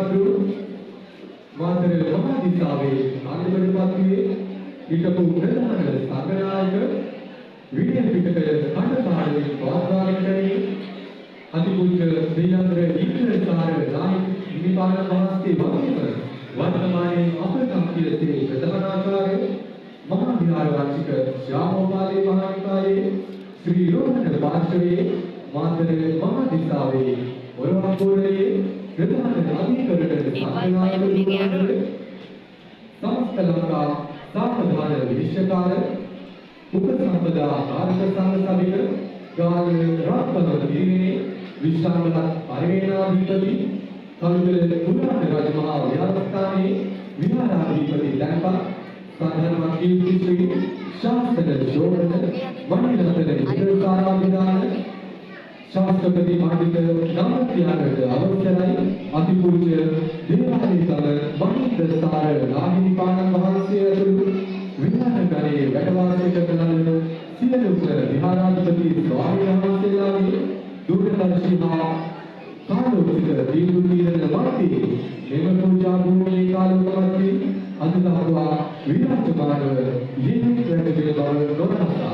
පත්රු මාතර මහදිසාවේ අනුබලපත්තියේ හිටපු ප්‍රධාන සංඝනායක විනය පිටකය කණ්ඩායමේ පවත්වාගෙන යන්නේ අතිපූජ්‍ය ශ්‍රීලංකර ඉන්ද්‍රසාර නායක හිමිපාණන් වහන්සේ වගේම වර්තමානයේ අපේ කම්පියතේ ප්‍රධානාචාර්ය මහා විහාරවාචික ශ්‍යාමෝපාලේ මහානිකායේ ශ්‍රී රෝහණ පාර්ශවයේ මාතර මහදිසාවේ ඔරවපුරයේ ප්‍රධාන අධිකරණ සංඝනායක समस्त लंका सावधान विश्वकार उपसंपदा भारत संघ सभ्य गाल राष्ट्रपति दीने विश्रामला परिवेणाधिपति कलुगल पुराण राजमहा विहारस्थाने विहाराधिपति दंपा साधर्म कीर्ति श्री शास्त्र शोभन मणिरत्न इंद्रसाराभिधान शास्त्रपति पंडित नमस्यागत अवसरයි අතිපූජ්‍ය දේවාලේකල මහින්දසාර නාහිමිපාණන් වහන්සේ ඇතුළු විහාරගණයේ වැඩවාසය කරන සියලු විහාරාධිපති ස්වාමීන් වහන්සේලාගේ දුර්ගදර්ශී හා කාලෝචිත දීර්ඝ තීරණ වාදී මෙම පූජා භූමියේ කාලෝපවත්වී අද දක්වා විරාජමානව ජීවිත වැඩ පිළිවෙල නොනසා